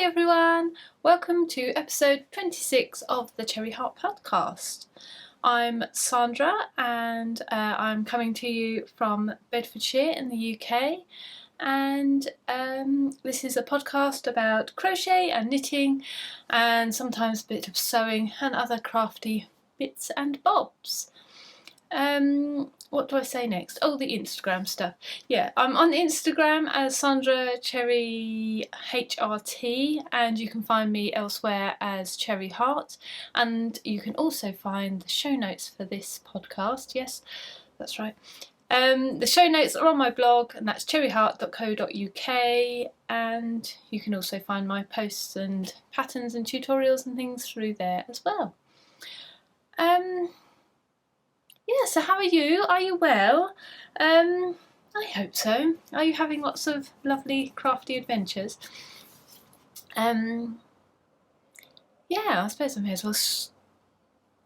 Hi everyone, welcome to episode 26 of the Cherry Heart podcast. I'm Sandra and I'm coming to you from Bedfordshire in the UK, and this is a podcast about crochet and knitting and sometimes a bit of sewing and other crafty bits and bobs. What do I say next? Oh, the Instagram stuff. Yeah, I'm on Instagram as Sandra Cherry HRT, and you can find me elsewhere as Cherry Heart. And you can also find the show notes for this podcast. Yes, that's right. The show notes are on my blog, and that's cherryheart.co.uk, and you can also find my posts and patterns and tutorials and things through there as well. Yeah, so how are you? Are you well? I hope so. Are you having lots of lovely crafty adventures? Yeah, I suppose I may as well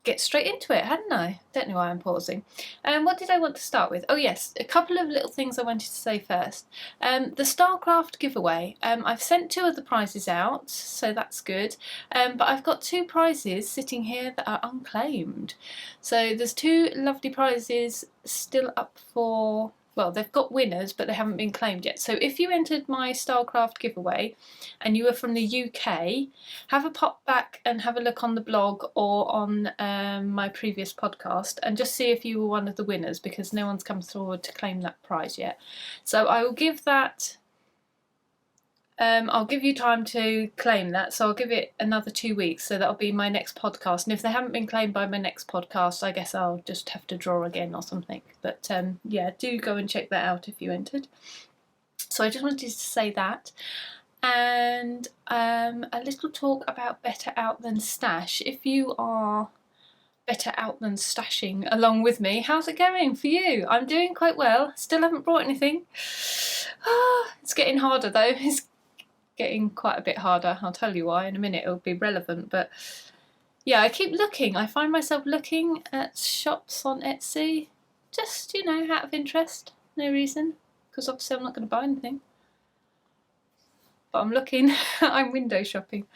get straight into it, hadn't I? Don't know why I'm pausing. What did I want to start with? Oh yes, a couple of little things I wanted to say first. The Starcraft giveaway. I've sent 2 of the prizes out, so that's good. But I've got 2 prizes sitting here that are unclaimed. So there's 2 lovely prizes still up for... Well, they've got winners, but they haven't been claimed yet. So if you entered my Starcraft giveaway and you were from the UK, have a pop back and have a look on the blog or on my previous podcast and just see if you were one of the winners, because no one's come forward to claim that prize yet. So I will give that... I'll give you time to claim that, so I'll give it another 2 weeks, so that'll be my next podcast. And if they haven't been claimed by my next podcast, I guess I'll just have to draw again or something. But yeah, do go and check that out if you entered. So I just wanted to say that. And a little talk about better out than stash. If you are better out than stashing along with me, how's it going for you? I'm doing quite well. Still haven't brought anything. It's getting harder though. It's getting quite a bit harder. I'll tell you why in a minute. It'll be relevant, but yeah, I keep looking. I find myself looking at shops on Etsy, just, you know, out of interest, no reason, because obviously I'm not going to buy anything, but I'm looking. I'm window shopping.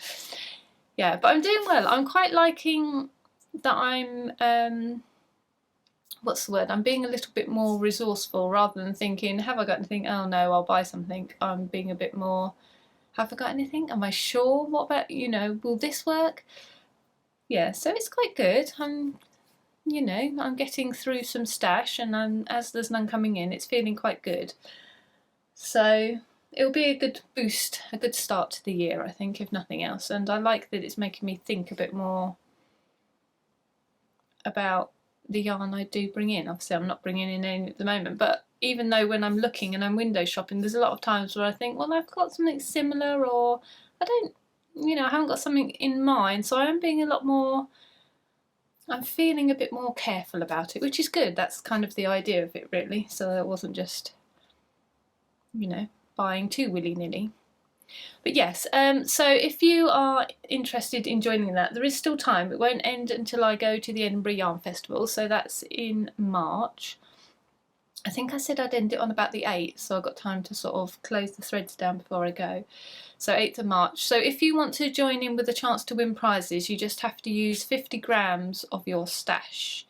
Yeah, but I'm doing well. I'm quite liking that I'm what's the word? I'm being a little bit more resourceful rather than thinking, have I got anything? Oh no, I'll buy something. I'm being a bit more, have I got anything? Am I sure? What about, you know, will this work? Yeah, so it's quite good. I'm getting through some stash, and as there's none coming in, it's feeling quite good. So it'll be a good boost, a good start to the year, I think, if nothing else. And I like that it's making me think a bit more about the yarn I do bring in. Obviously I'm not bringing in any at the moment, but even though when I'm looking and I'm window shopping, there's a lot of times where I think, well, I've got something similar, or I don't, I haven't got something in mind, so I am being a lot more, I'm feeling a bit more careful about it, which is good. That's kind of the idea of it, really, so it wasn't just, buying too willy-nilly. But yes, so if you are interested in joining that, there is still time. It won't end until I go to the Edinburgh Yarn Festival, so that's in March. I think I said I'd end it on about the 8th, so I've got time to sort of close the threads down before I go. So 8th of March. So if you want to join in with a chance to win prizes, you just have to use 50 grams of your stash.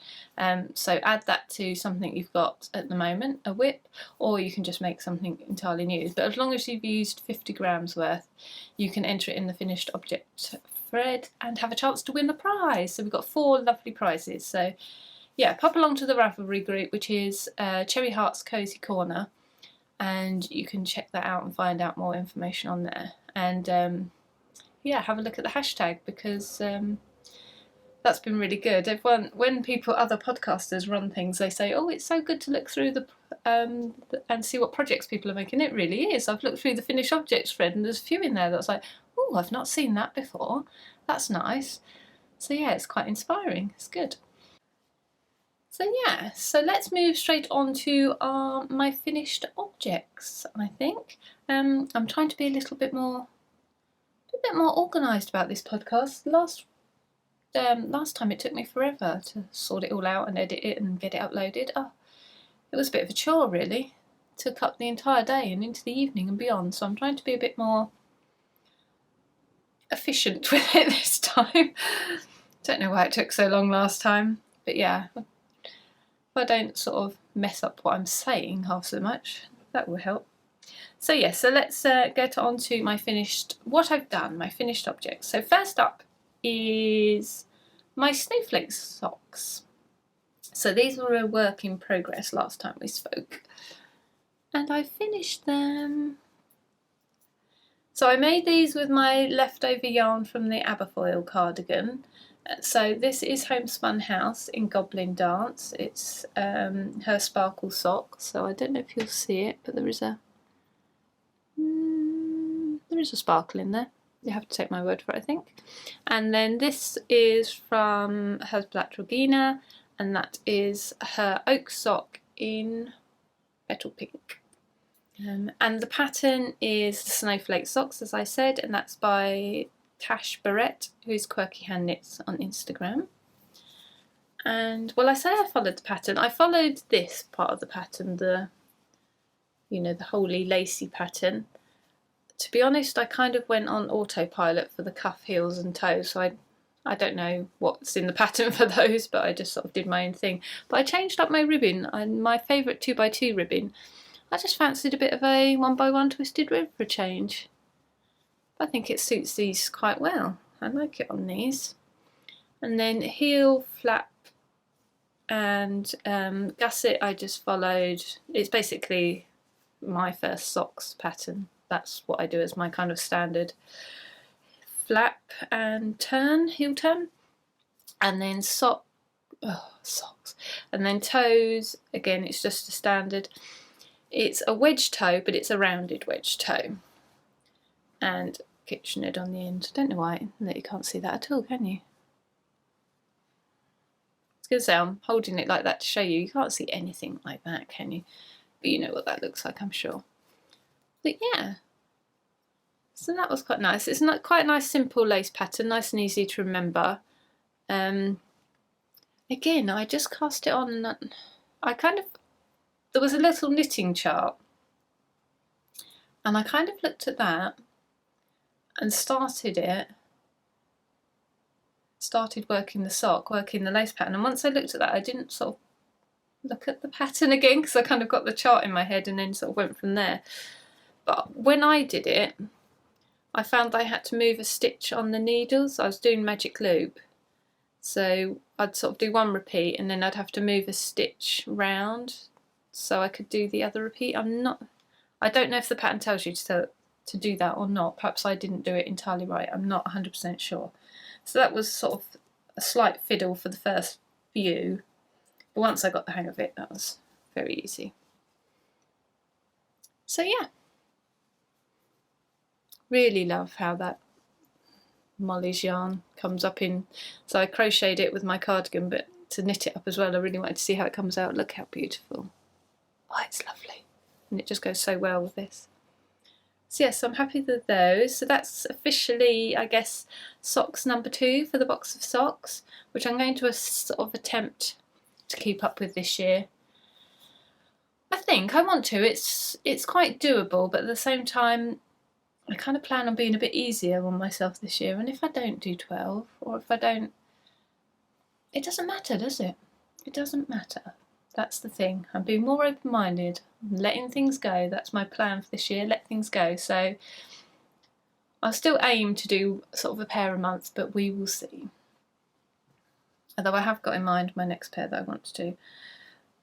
So add that to something you've got at the moment, a whip, or you can just make something entirely new. But as long as you've used 50 grams worth, you can enter it in the finished object thread and have a chance to win a prize. So we've got 4 lovely prizes. So yeah, pop along to the Ravelry group, which is Cherry Heart's Cozy Corner, and you can check that out and find out more information on there. And yeah, have a look at the hashtag, because that's been really good. Everyone, when other podcasters run things, they say, oh, it's so good to look through and see what projects people are making. It really is. I've looked through the finished objects thread, and there's a few in there that's like, oh, I've not seen that before. That's nice. So yeah, it's quite inspiring. It's good. So yeah, so let's move straight on to my finished objects, I think. I'm trying to be a bit more organised about this podcast. Last time it took me forever to sort it all out and edit it and get it uploaded. Oh, it was a bit of a chore, really. It took up the entire day and into the evening and beyond, so I'm trying to be a bit more efficient with it this time. Don't know why it took so long last time, but yeah, if I don't sort of mess up what I'm saying half so much, that will help. So yeah, so let's get on to my what I've done, my finished objects. So first up is my snowflake socks. So these were a work in progress last time we spoke, and I finished them. So I made these with my leftover yarn from the Aberfoyle cardigan. So this is Homespun House in Goblin Dance. It's her sparkle sock. So I don't know if you'll see it, but there is a sparkle in there. You have to take my word for it, I think. And then this is from her Black Dragina, and that is her oak sock in Petal Pink. And the pattern is the Snowflake Socks, as I said, and that's by Tash Barrett, who's Quirky Hand Knits on Instagram. And well, I say I followed the pattern. I followed this part of the pattern, the holy lacy pattern. To be honest, I kind of went on autopilot for the cuff, heels and toes, so I don't know what's in the pattern for those, but I just sort of did my own thing. But I changed up my ribbon, and my favourite 2x2 ribbon. I just fancied a bit of a 1x1 twisted rib for a change. I think it suits these quite well. I like it on these. And then heel, flap and gusset I just followed. It's basically my first socks pattern. That's what I do as my kind of standard. Flap and turn, heel turn. And then socks. And then toes, again it's just a standard. It's a wedge toe, but it's a rounded wedge toe. And KitchenAid on the end. I don't know why that you can't see that at all, can you? I was going to say I'm holding it like that to show you. You can't see anything like that, can you? But you know what that looks like, I'm sure. But yeah. So that was quite nice. It's not quite a nice simple lace pattern, nice and easy to remember. Again, I just cast it on and there was a little knitting chart, and I kind of looked at that and started working the sock, working the lace pattern, and once I looked at that I didn't sort of look at the pattern again because I kind of got the chart in my head and then sort of went from there. But when I did it, I found I had to move a stitch on the needles. I was doing magic loop, so I'd sort of do one repeat and then I'd have to move a stitch round so I could do the other repeat. I don't know if the pattern tells you to do that or not. Perhaps I didn't do it entirely right. I'm not 100% sure. So that was sort of a slight fiddle for the first few, but once I got the hang of it, that was very easy. So yeah, really love how that Molly's yarn comes up in. So I crocheted it with my cardigan, but to knit it up as well, I really wanted to see how it comes out. Look how beautiful. Oh, it's lovely. And it just goes so well with this. So yes, I'm happy with those. So that's officially, I guess, socks number 2 for the box of socks, which I'm going to sort of attempt to keep up with this year. I think I want to. It's quite doable, but at the same time, I kind of plan on being a bit easier on myself this year. And if I don't do 12, or if I don't, it doesn't matter, does it? It doesn't matter. That's the thing. I'm being more open-minded, letting things go. That's my plan for this year, let things go. So I'll still aim to do sort of a pair a month, but we will see. Although I have got in mind my next pair that I want to do.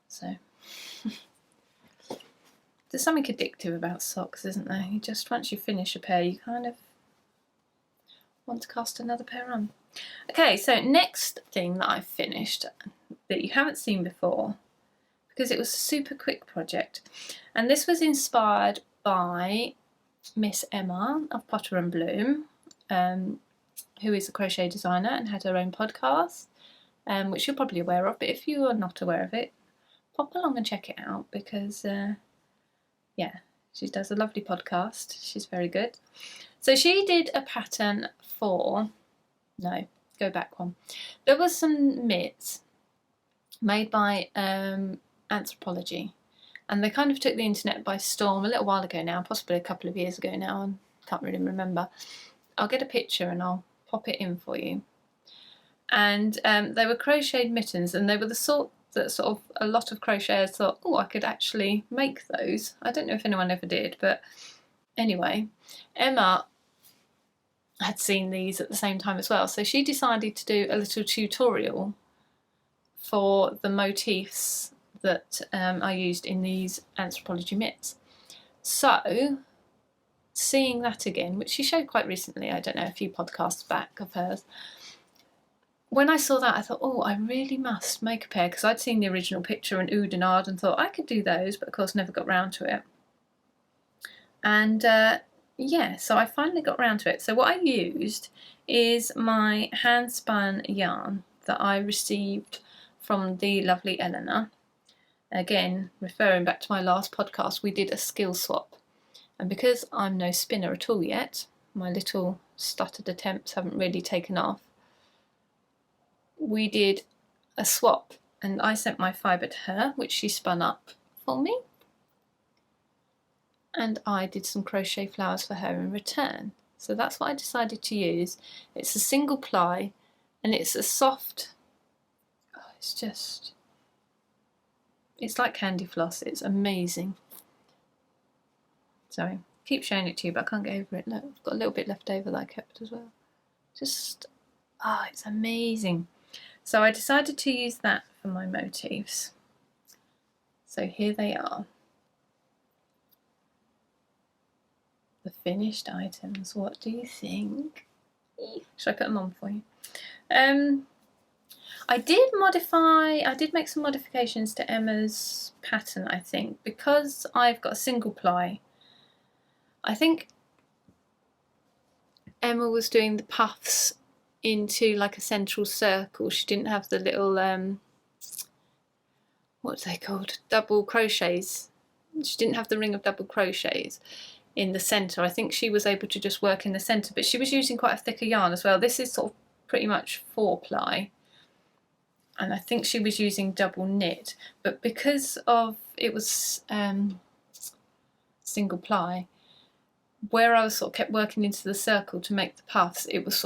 So there's something addictive about socks, isn't there? You just, once you finish a pair, you kind of want to cast another pair on. Okay, so next thing that I finished that you haven't seen before, because it was a super quick project, and this was inspired by Miss Emma of Potter and Bloom, who is a crochet designer and had her own podcast, which you're probably aware of, but if you are not aware of it, pop along and check it out, because yeah, she does a lovely podcast. She's very good. So she did a pattern for, no, go back one. There was some mitts made by Anthropology, and they kind of took the internet by storm a little while ago now, possibly a couple of years ago now, I can't really remember. I'll get a picture and I'll pop it in for you. And they were crocheted mittens, and they were the sort that sort of a lot of crocheters thought, oh, I could actually make those. I don't know if anyone ever did, but anyway, Emma had seen these at the same time as well, so she decided to do a little tutorial for the motifs that I used in these anthropology mitts. So seeing that again, which she showed quite recently, I don't know, a few podcasts back of hers, when I saw that I thought, oh, I really must make a pair, because I'd seen the original picture and oohed and ahed and thought I could do those, but of course never got round to it. And yeah, so I finally got round to it. So what I used is my hand spun yarn that I received from the lovely Eleanor. Again, referring back to my last podcast, we did a skill swap. And because I'm no spinner at all yet, my little stuttered attempts haven't really taken off, we did a swap, and I sent my fibre to her, which she spun up for me, and I did some crochet flowers for her in return. So that's what I decided to use. It's a single ply, and it's a soft, it's like candy floss. It's amazing. Sorry, keep showing it to you, but I can't get over it. Look, I've got a little bit left over that I kept as well. It's amazing. So I decided to use that for my motifs. So here they are. The finished items. What do you think? Should I put them on for you? I did make some modifications to Emma's pattern, I think, because I've got a single ply. I think Emma was doing the puffs into like a central circle. She didn't have the little what are they called, double crochets. She didn't have the ring of double crochets in the centre. I think she was able to just work in the centre, but she was using quite a thicker yarn as well. This is sort of pretty much 4-ply, and I think she was using double knit, but because of it was single ply, where I was sort of kept working into the circle to make the puffs, it was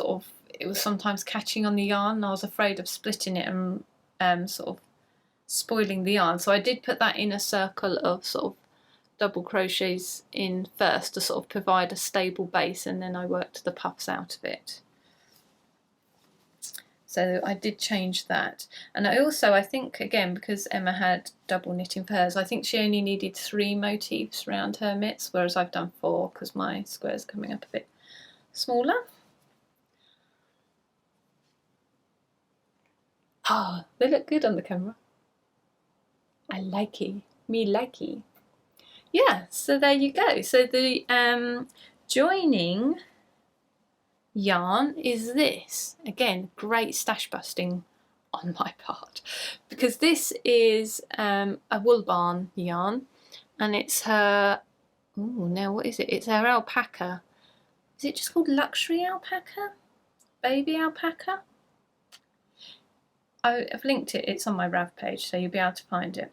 sometimes catching on the yarn, and I was afraid of splitting it and sort of spoiling the yarn. So I did put that in a circle of sort of double crochets in first to sort of provide a stable base, and then I worked the puffs out of it. So I did change that. And I think, again, because Emma had double knitting for hers, I think she only needed 3 motifs around her mitts, whereas I've done 4 because my square's coming up a bit smaller. Ah, they look good on the camera. I likey. Me likey. Yeah, so there you go. So the joining yarn is this. Again, great stash busting on my part, because this is a wool barn yarn, and it's her, now what is it? It's her alpaca. Is it just called luxury alpaca? Baby alpaca? I've linked it, it's on my Rav page, so you'll be able to find it.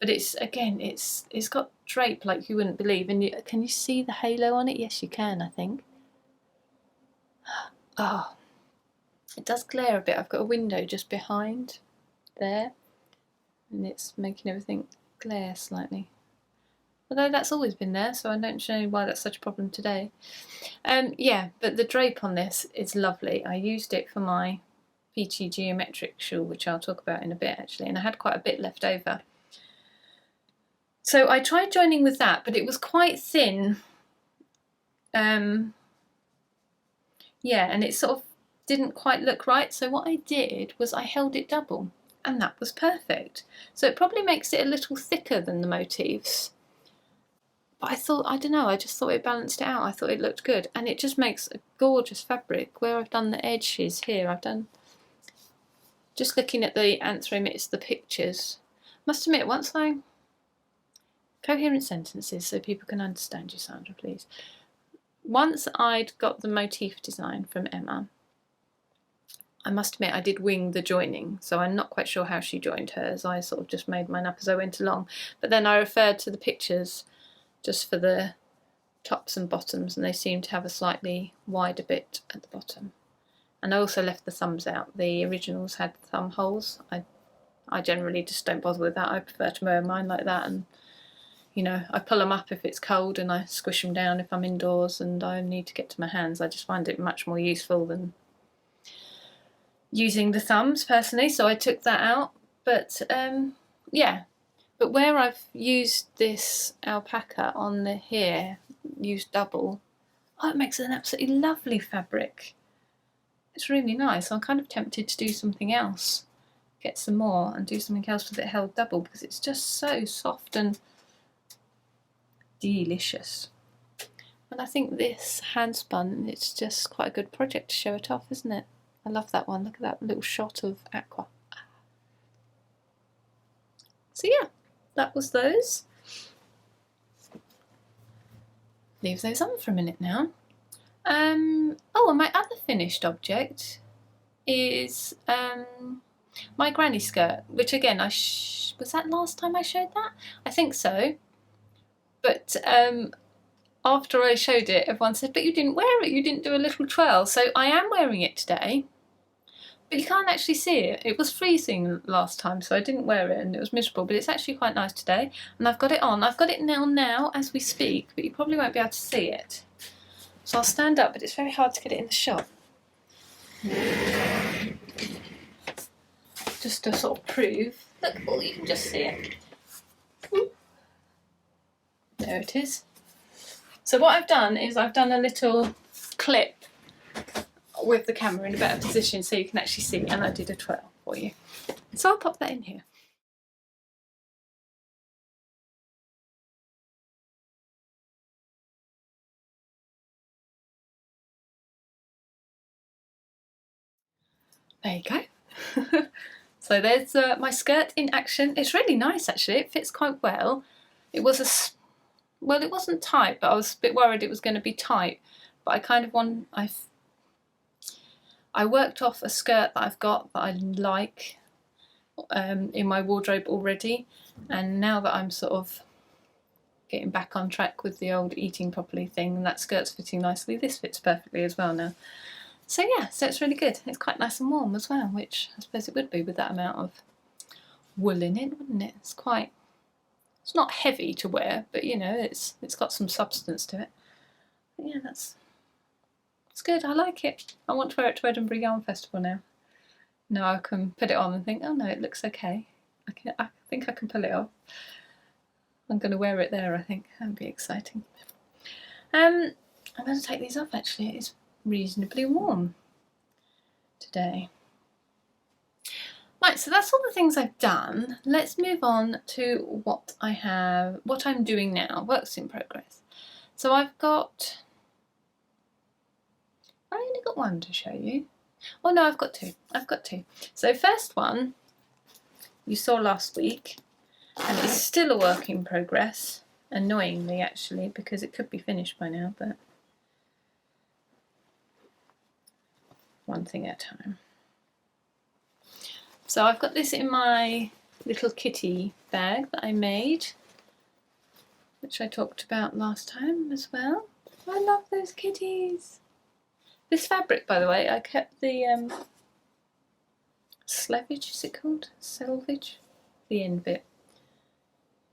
But it's got drape like you wouldn't believe, and can you see the halo on it? Yes, you can, I think. Oh, it does glare a bit. I've got a window just behind there, and it's making everything glare slightly. Although that's always been there, so I don't know why that's such a problem today. Yeah, but the drape on this is lovely. I used it for my Peachy Geometric shawl, which I'll talk about in a bit actually, and I had quite a bit left over. So I tried joining with that, but it was quite thin. Yeah, and it sort of didn't quite look right. So what I did was I held it double, and that was perfect. So it probably makes it a little thicker than the motifs. But I thought, I don't know, I just thought it balanced it out. I thought it looked good, and it just makes a gorgeous fabric. Where I've done the edges here, I've done, just looking at the Anthro mitts, the pictures. Must admit, once I, coherent sentences so people can understand you, Sandra, please. Once I'd got the motif design from Emma, I must admit I did wing the joining, so I'm not quite sure how she joined hers. I sort of just made mine up as I went along. But then I referred to the pictures just for the tops and bottoms, and they seem to have a slightly wider bit at the bottom. And I also left the thumbs out. The originals had thumb holes. I generally just don't bother with that. I prefer to wear mine like that, and you know, I pull them up if it's cold and I squish them down if I'm indoors and I need to get to my hands. I just find it much more useful than using the thumbs personally, so I took that out. But yeah, but where I've used this alpaca on the here, used double, oh, it makes an absolutely lovely fabric. It's really nice. I'm kind of tempted to do something else, get some more and do something else with it held double, because it's just so soft and delicious. And I think this hand spun, it's just quite a good project to show it off, isn't it? I love that one. Look at that little shot of aqua. So yeah, that was those. Leave those on for a minute now. Oh, and my other finished object is my granny skirt, which again, was that last time I showed that? I think so. But after I showed it, everyone said, but you didn't wear it, you didn't do a little twirl. So I am wearing it today, but you can't actually see it. It was freezing last time, so I didn't wear it and it was miserable, but it's actually quite nice today. And I've got it on. I've got it now as we speak, but you probably won't be able to see it. So I'll stand up, but it's very hard to get it in the shot. Just to sort of prove. Look, oh, you can just see it. There it is. So what I've done is I've done a little clip with the camera in a better position so you can actually see, and I did a twirl for you. So I'll pop that in here. There you go. So there's my skirt in action. It's really nice actually, it fits quite well. It was well, it wasn't tight, but I was a bit worried it was going to be tight. But I kind of I worked off a skirt that I've got that I like in my wardrobe already, and now that I'm sort of getting back on track with the old eating properly thing, and that skirt's fitting nicely, this fits perfectly as well now. So yeah, so it's really good. It's quite nice and warm as well, which I suppose it would be with that amount of wool in it, wouldn't it? It's not heavy to wear, but you know, it's got some substance to it. But yeah, it's good. I like it. I want to wear it to Edinburgh Yarn Festival now. Now I can put it on and think, oh no, it looks okay. I think I can pull it off. I'm going to wear it there, I think. That would be exciting. I'm going to take these off actually. It's reasonably warm today. Right, so that's all the things I've done. Let's move on to what I'm doing now, works in progress. So I only got one to show you. Oh no, I've got two. So first one, you saw last week, and it's still a work in progress, annoyingly actually, because it could be finished by now, but one thing at a time. So I've got this in my little kitty bag that I made, which I talked about last time as well. I love those kitties. This fabric, by the way, I kept the selvage, is it called? Selvage? The end bit.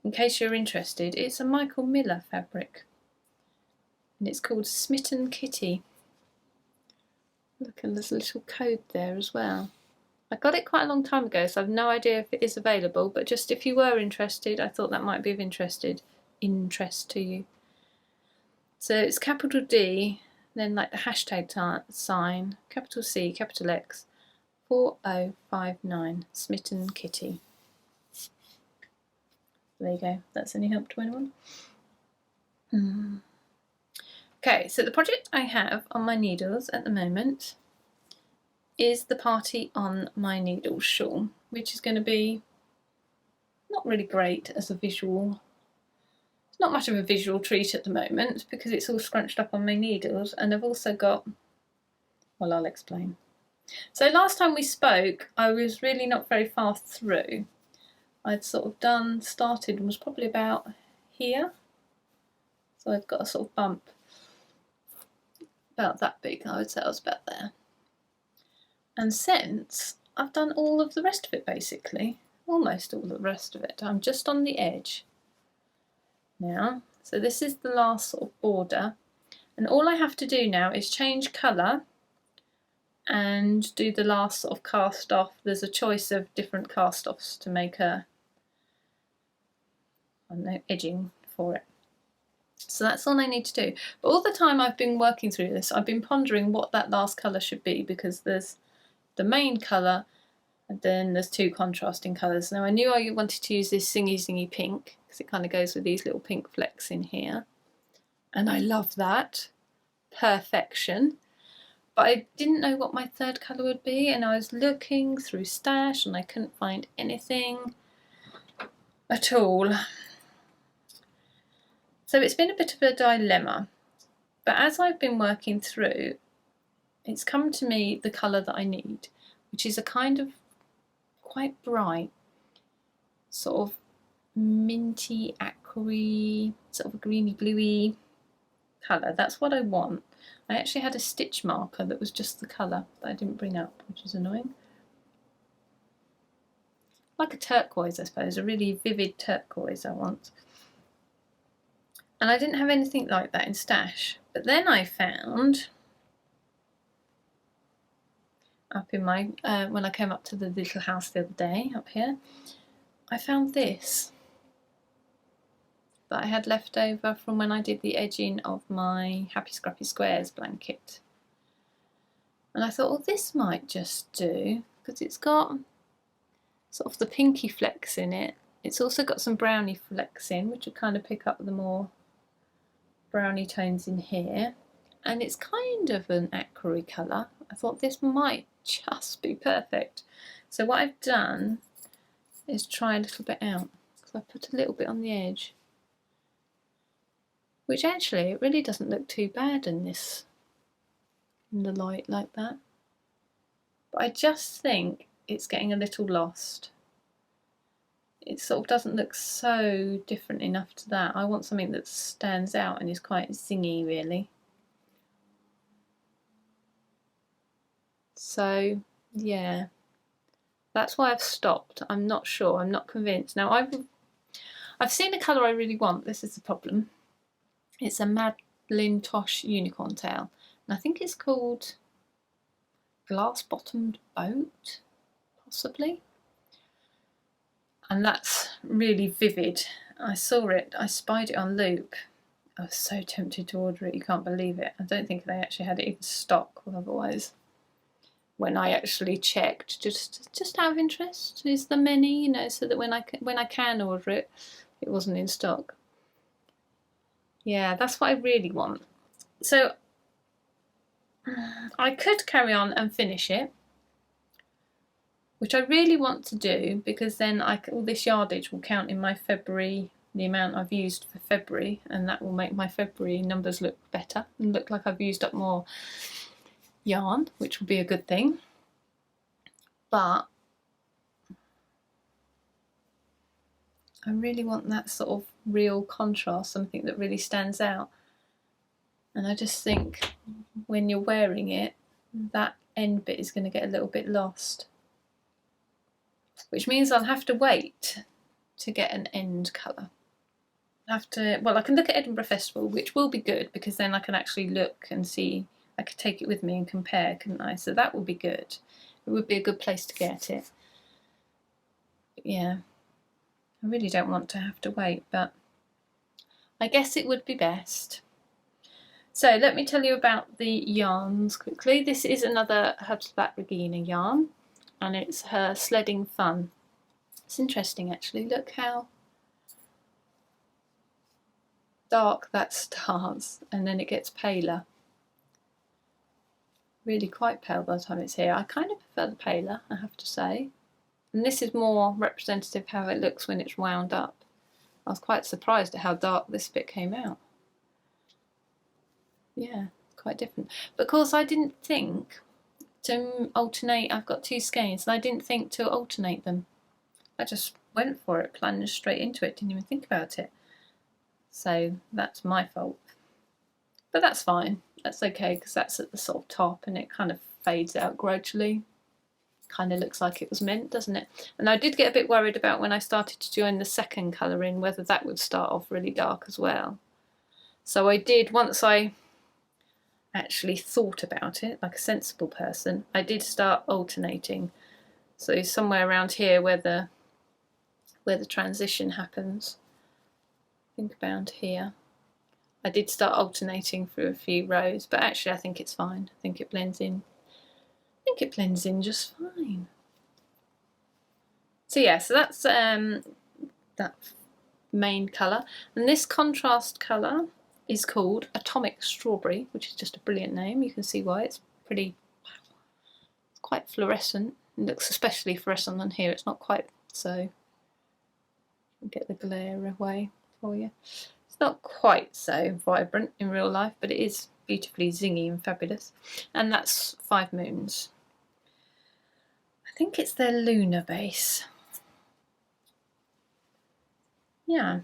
In case you're interested, it's a Michael Miller fabric, and it's called Smitten Kitty. Look, and there's a little code there as well. I got it quite a long time ago, so I've no idea if it is available, but just if you were interested, I thought that might be of interest to you. So it's capital D, then like the hashtag sign, capital C, capital X, 4059, Smitten Kitty. There you go, that's any help to anyone? Okay, so the project I have on my needles at the moment is the Party on My Needles shawl, which is going to be not really great as a visual. It's not much of a visual treat at the moment because it's all scrunched up on my needles, and I've also got, well, I'll explain. So last time we spoke, I was really not very far through. I'd sort of started and was probably about here. So I've got a sort of bump about that big. I would say I was about there. And since I've done all of the rest of it basically, almost all of the rest of it, I'm just on the edge now. So this is the last sort of border, and all I have to do now is change colour and do the last sort of cast off. There's a choice of different cast offs to make a, I don't know, edging for it. So that's all I need to do. But all the time I've been working through this, I've been pondering what that last colour should be, because there's the main colour and then there's two contrasting colours. Now I knew I wanted to use this Zingy pink because it kind of goes with these little pink flecks in here, and I love that. Perfection. But I didn't know what my third colour would be, and I was looking through Stash and I couldn't find anything at all. So it's been a bit of a dilemma, but as I've been working through, it's come to me the colour that I need, which is a kind of quite bright, sort of minty, aquary, sort of a greeny bluey colour. That's what I want. I actually had a stitch marker that was just the colour that I didn't bring up, which is annoying. Like a turquoise, I suppose, a really vivid turquoise I want. And I didn't have anything like that in Stash. But then I found, up in my, when I came up to the little house the other day, up here, I found this that I had left over from when I did the edging of my Happy Scrappy Squares blanket. And I thought, well, this might just do, because it's got sort of the pinky flecks in it. It's also got some brownie flecks in, which will kind of pick up the more brownie tones in here. And it's kind of an aquary colour. I thought this might just be perfect. So what I've done is try a little bit out. So I put a little bit on the edge, which actually it really doesn't look too bad in this, in the light like that. But I just think it's getting a little lost. It sort of doesn't look so different enough to that. I want something that stands out and is quite zingy, really. So yeah, that's why I've stopped. I'm not sure, I'm not convinced. Now I've seen a colour I really want. This is the problem. It's a Madeline Tosh unicorn tail, and I think it's called Glass Bottomed Boat, possibly. And that's really vivid. I saw it, I spied it on Loop. I was so tempted to order it, you can't believe it. I don't think they actually had it in stock otherwise. When I actually checked, just out of interest, is there many, you know, so that when I can order it, it wasn't in stock. Yeah, that's what I really want. So I could carry on and finish it, which I really want to do, because then all this yardage will count in my February, the amount I've used for February, and that will make my February numbers look better and look like I've used up more yarn, which will be a good thing. But I really want that sort of real contrast, something that really stands out. And I just think when you're wearing it, that end bit is going to get a little bit lost, which means I'll have to wait to get an end colour. Well, I can look at Edinburgh Festival, which will be good, because then I can actually look and see. I could take it with me and compare, couldn't I? So that will be good. It would be a good place to get it. But yeah, I really don't want to have to wait, but I guess it would be best. So let me tell you about the yarns quickly. This is another Hubsbat Regina yarn, and it's her Sledding Fun. It's interesting actually, look how dark that starts and then it gets paler. Really quite pale by the time it's here. I kind of prefer the paler, I have to say. And this is more representative how it looks when it's wound up. I was quite surprised at how dark this bit came out. Yeah, quite different. But of course I didn't think to alternate. I've got two skeins and I didn't think to alternate them. I just went for it, plunged straight into it, didn't even think about it. So that's my fault. But that's fine. That's okay, because that's at the sort of top and it kind of fades out gradually. Kind of looks like it was meant, doesn't it? And I did get a bit worried about when I started to join the second colour in, whether that would start off really dark as well. So I did, once I actually thought about it like a sensible person, I did start alternating. So somewhere around here where the transition happens, I think around here, I did start alternating through a few rows, but actually I think it's fine. I think it blends in. I think it blends in just fine. So yeah, so that's that main colour. And this contrast colour is called Atomic Strawberry, which is just a brilliant name. You can see why. It's pretty, it's quite fluorescent. It looks especially fluorescent on here. It's not quite so. Get the glare away for you. It's not quite so vibrant in real life, but it is beautifully zingy and fabulous. And that's 5 Moons. I think it's their lunar base. Yeah.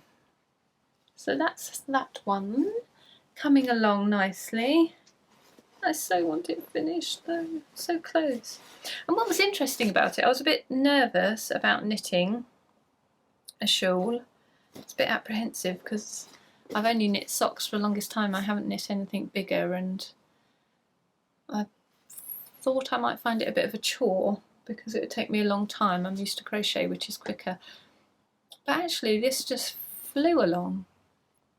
So that's that one. Coming along nicely. I so want it finished though. So close. And what was interesting about it, I was a bit nervous about knitting a shawl. It's a bit apprehensive because I've only knit socks for the longest time. I haven't knit anything bigger, and I thought I might find it a bit of a chore because it would take me a long time. I'm used to crochet, which is quicker. But actually this just flew along.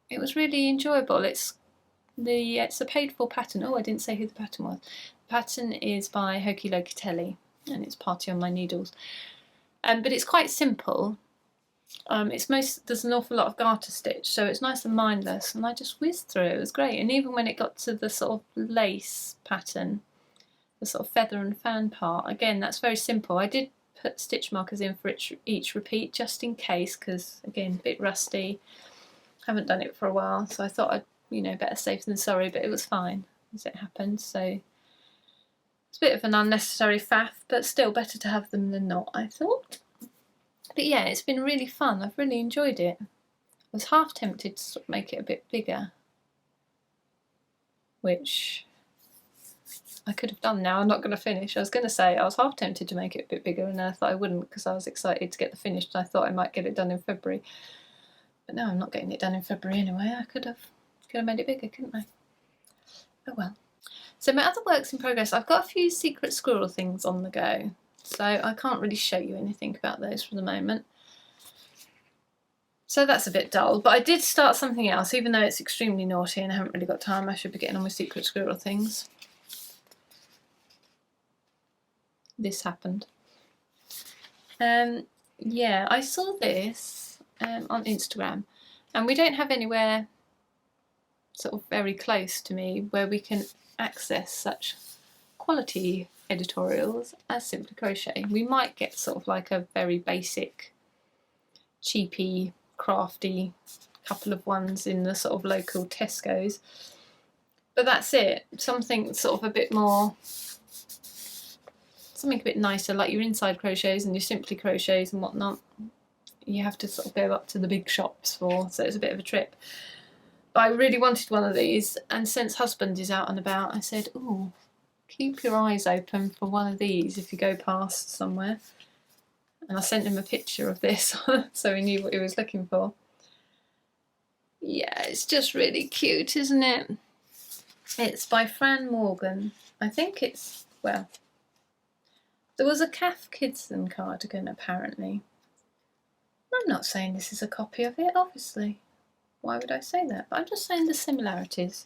It was really enjoyable. It's a paid for pattern. Oh, I didn't say who the pattern was. The pattern is by Hokey Locatelli and it's Party on My Needles. But it's quite simple. There's an awful lot of garter stitch, so it's nice and mindless, and I just whizzed through it. It was great. And even when it got to the sort of lace pattern, the sort of feather and fan part, again, that's very simple. I did put stitch markers in for each repeat just in case, because again, a bit rusty. Haven't done it for a while, so I thought I'd, better safe than sorry, but it was fine as it happened. So it's a bit of an unnecessary faff, but still better to have them than not, I thought. But yeah, it's been really fun. I've really enjoyed it. I was half tempted to sort of make it a bit bigger, which I could have done now. I'm not going to finish. I was going to say I was half tempted to make it a bit bigger, and I thought I wouldn't because I was excited to get the finished. I thought I might get it done in February, but no, I'm not getting it done in February anyway. I could have made it bigger, couldn't I? Oh well. So my other works in progress, I've got a few secret squirrel things on the go, so I can't really show you anything about those for the moment. So that's a bit dull, but I did start something else, even though it's extremely naughty and I haven't really got time. I should be getting on with secret squirrel things. This happened. Yeah, I saw this on Instagram, and we don't have anywhere sort of very close to me where we can access such quality editorials as Simply Crochet. We might get sort of like a very basic, cheapy, crafty couple of ones in the sort of local Tesco's, but that's it. Something sort of a bit more, something a bit nicer, like your Inside Crochets and your Simply Crochets and whatnot. You have to sort of go up to the big shops for, so it's a bit of a trip. But I really wanted one of these, and since husband is out and about, I said, ooh, keep your eyes open for one of these if you go past somewhere. And I sent him a picture of this so he knew what he was looking for. Yeah, it's just really cute, isn't it? It's by Fran Morgan. I think it's, well, there was a Kath Kidson cardigan apparently. I'm not saying this is a copy of it, obviously. Why would I say that? But I'm just saying the similarities.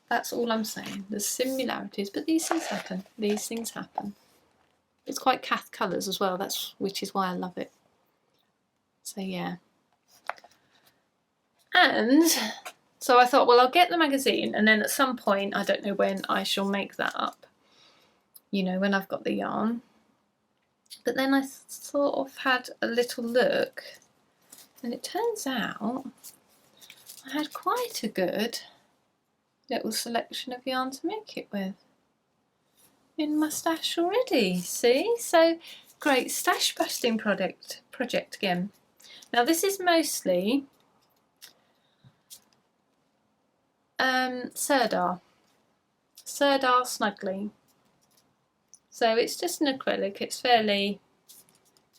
That's all I'm saying. The similarities. But these things happen. These things happen. It's quite Kath colours as well, which is why I love it. So yeah. And so I thought, well, I'll get the magazine, and then at some point, I don't know when, I shall make that up. When I've got the yarn. But then I sort of had a little look, and it turns out I had quite a good little selection of yarn to make it with in my stash already. See? So great stash busting project again. Now this is mostly Sirdar Snuggly. So it's just an acrylic. It's fairly,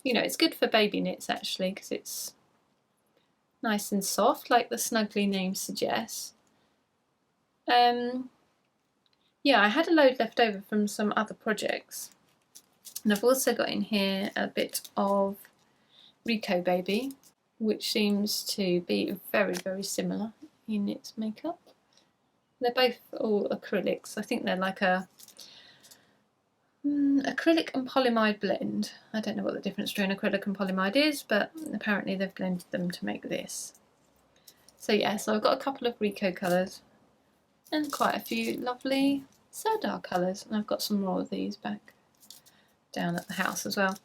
you know, it's good for baby knits actually, because it's nice and soft, like the Snuggly name suggests. Yeah, I had a load left over from some other projects, and I've also got in here a bit of Rico Baby, which seems to be very, very similar in its makeup. They're both all acrylics. I think they're like a acrylic and polyamide blend. I don't know what the difference between acrylic and polyamide is, but apparently they've blended them to make this. So yeah, so I've got a couple of Rico colours and quite a few lovely Sirdar colours, and I've got some more of these back down at the house as well.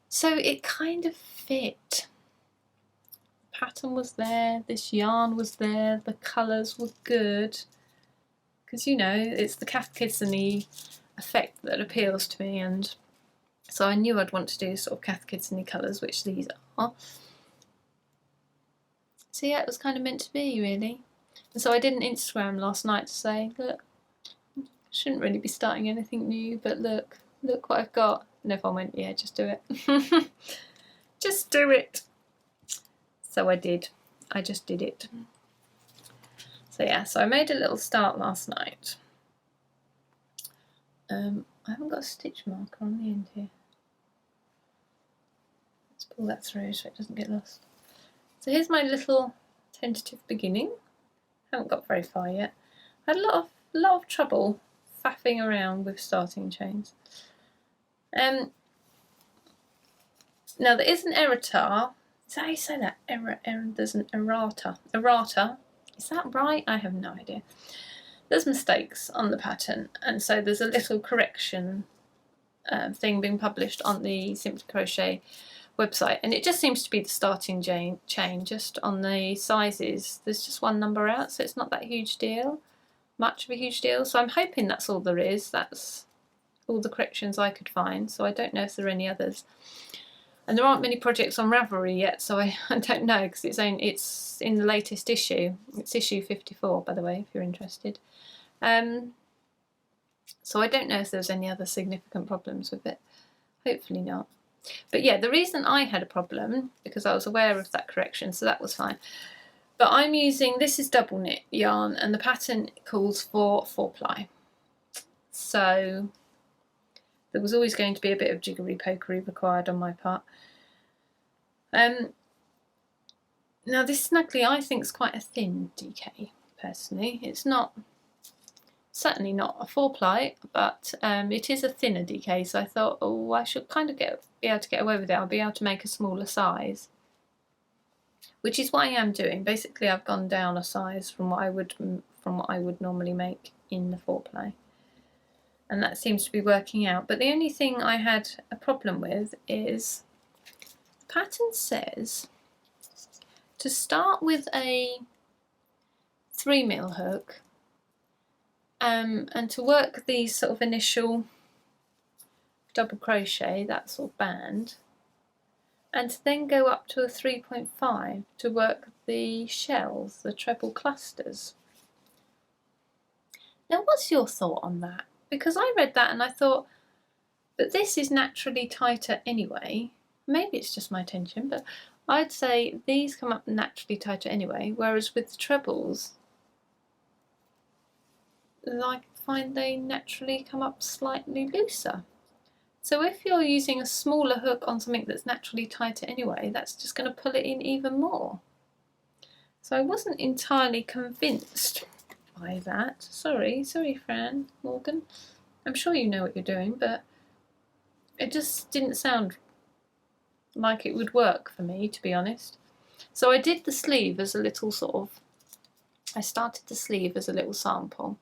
So it kind of fit. The pattern was there, this yarn was there, the colours were good, because you know it's the Cath Kids and the effect that appeals to me, and so I knew I'd want to do sort of Cath Kids and the colours, which these are. So yeah, it was kind of meant to be, really. And so I did an Instagram last night to say, look, I shouldn't really be starting anything new, but look what I've got. And everyone went, yeah, just do it. Just do it. So I did. I just did it. So yeah, so I made a little start last night. I haven't got a stitch marker on the end here. Let's pull that through so it doesn't get lost. So here's my little tentative beginning. Haven't got very far yet. I had a lot of trouble faffing around with starting chains. Now there is an errata. Is that how you say that? There's an errata. Errata. Is that right? I have no idea. There's mistakes on the pattern, and so there's a little correction thing being published on the Simply Crochet website, and it just seems to be the starting chain just on the sizes. There's just one number out, so it's not that much of a huge deal. So I'm hoping that's all there is. That's all the corrections I could find, so I don't know if there are any others. And there aren't many projects on Ravelry yet, so I don't know, because it's in the latest issue. It's issue 54, by the way, if you're interested. So I don't know if there's any other significant problems with it. Hopefully not. But yeah, the reason I had a problem, because I was aware of that correction, so that was fine. But I'm using, this is double knit yarn, and the pattern calls for 4-ply. So there was always going to be a bit of jiggery pokery required on my part. Now this Snuggly I think is quite a thin DK, personally. It's not, certainly not a 4-ply, but it is a thinner DK, so I thought, oh, I should kind of be able to get away with it. I'll be able to make a smaller size, which is what I am doing. Basically I've gone down a size from what I would normally make in the 4-ply. And that seems to be working out. But the only thing I had a problem with is the pattern says to start with a 3mm hook and to work these sort of initial double crochet, that sort of band, and to then go up to a 3.5 to work the shells, the treble clusters. Now what's your thought on that? Because I read that and I thought, but this is naturally tighter anyway. Maybe it's just my tension, but I'd say these come up naturally tighter anyway, whereas with the trebles, I find they naturally come up slightly looser. So if you're using a smaller hook on something that's naturally tighter anyway, that's just going to pull it in even more. So I wasn't entirely convinced by that. Sorry Fran Morgan. I'm sure you know what you're doing, but it just didn't sound like it would work for me, to be honest. So I did the sleeve as a little I started the sleeve as a little sample,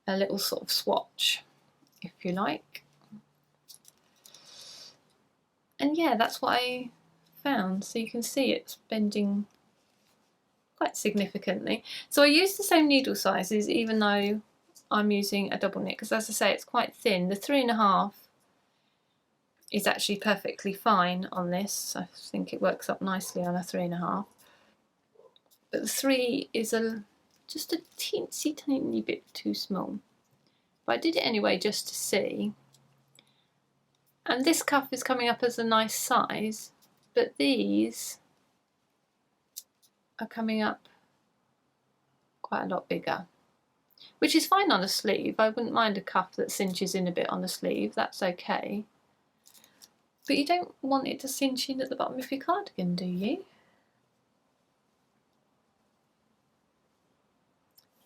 a little sort of swatch, if you like. And yeah, that's what I found. So you can see it's bending quite significantly. So I used the same needle sizes even though I'm using a double knit, because as I say, it's quite thin. The 3.5 is actually perfectly fine on this. I think it works up nicely on a 3.5. But the 3 is a just a teensy tiny bit too small. But I did it anyway just to see. And this cuff is coming up as a nice size, but these are coming up quite a lot bigger, which is fine on a sleeve. I wouldn't mind a cuff that cinches in a bit on a sleeve, that's okay. But you don't want it to cinch in at the bottom of your cardigan, do you?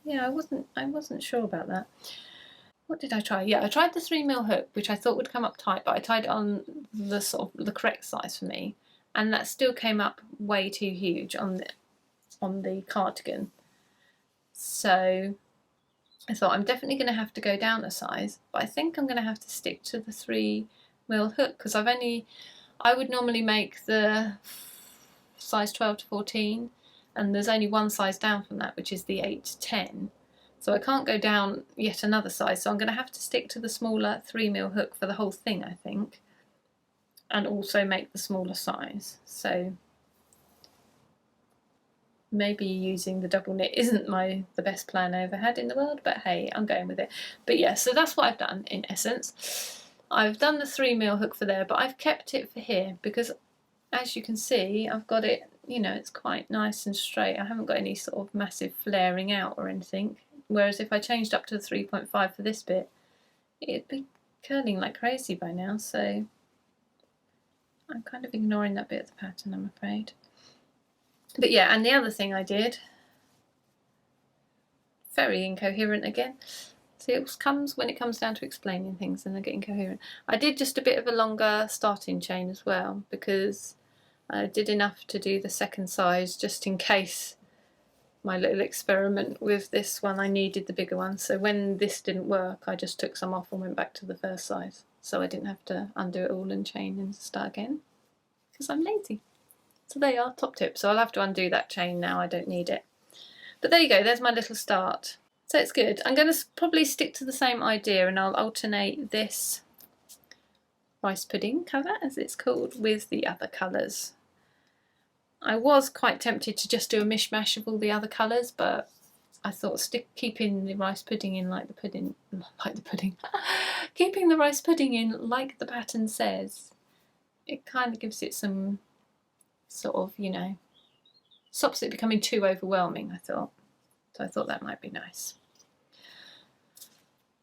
Yeah, I wasn't sure about that. What did I try? Yeah, I tried the 3mm hook, which I thought would come up tight, but I tied it on the sort of the correct size for me, and that still came up way too huge on the cardigan. So I thought I'm definitely going to have to go down a size, but I think I'm going to have to stick to the 3mm hook, because I would normally make the size 12 to 14, and there's only one size down from that, which is the 8 to 10. So I can't go down yet another size, so I'm going to have to stick to the smaller 3mm hook for the whole thing, I think, and also make the smaller size. So maybe using the double knit isn't the best plan I ever had in the world, but hey, I'm going with it. But yeah, so that's what I've done in essence. I've done the 3mm hook for there, but I've kept it for here because, as you can see, I've got it, you know, it's quite nice and straight. I haven't got any sort of massive flaring out or anything. Whereas if I changed up to the 3.5 for this bit, it'd be curling like crazy by now, so I'm kind of ignoring that bit of the pattern, I'm afraid. But yeah, and the other thing I did, very incoherent again. See, it comes when it comes down to explaining things and they're getting coherent. I did just a bit of a longer starting chain as well, because I did enough to do the second size just in case my little experiment with this one, I needed the bigger one. So when this didn't work, I just took some off and went back to the first size. So I didn't have to undo it all and chain and start again, because I'm lazy. So there you are, top tip. So I'll have to undo that chain now, I don't need it. But there you go, there's my little start. So it's good. I'm going to probably stick to the same idea, and I'll alternate this rice pudding colour, as it's called, with the other colours. I was quite tempted to just do a mishmash of all the other colours, but I thought keeping the rice pudding in like the pudding, keeping the rice pudding in like the pattern says, it kind of gives it some sort of, you know, stops it becoming too overwhelming, I thought. So I thought that might be nice.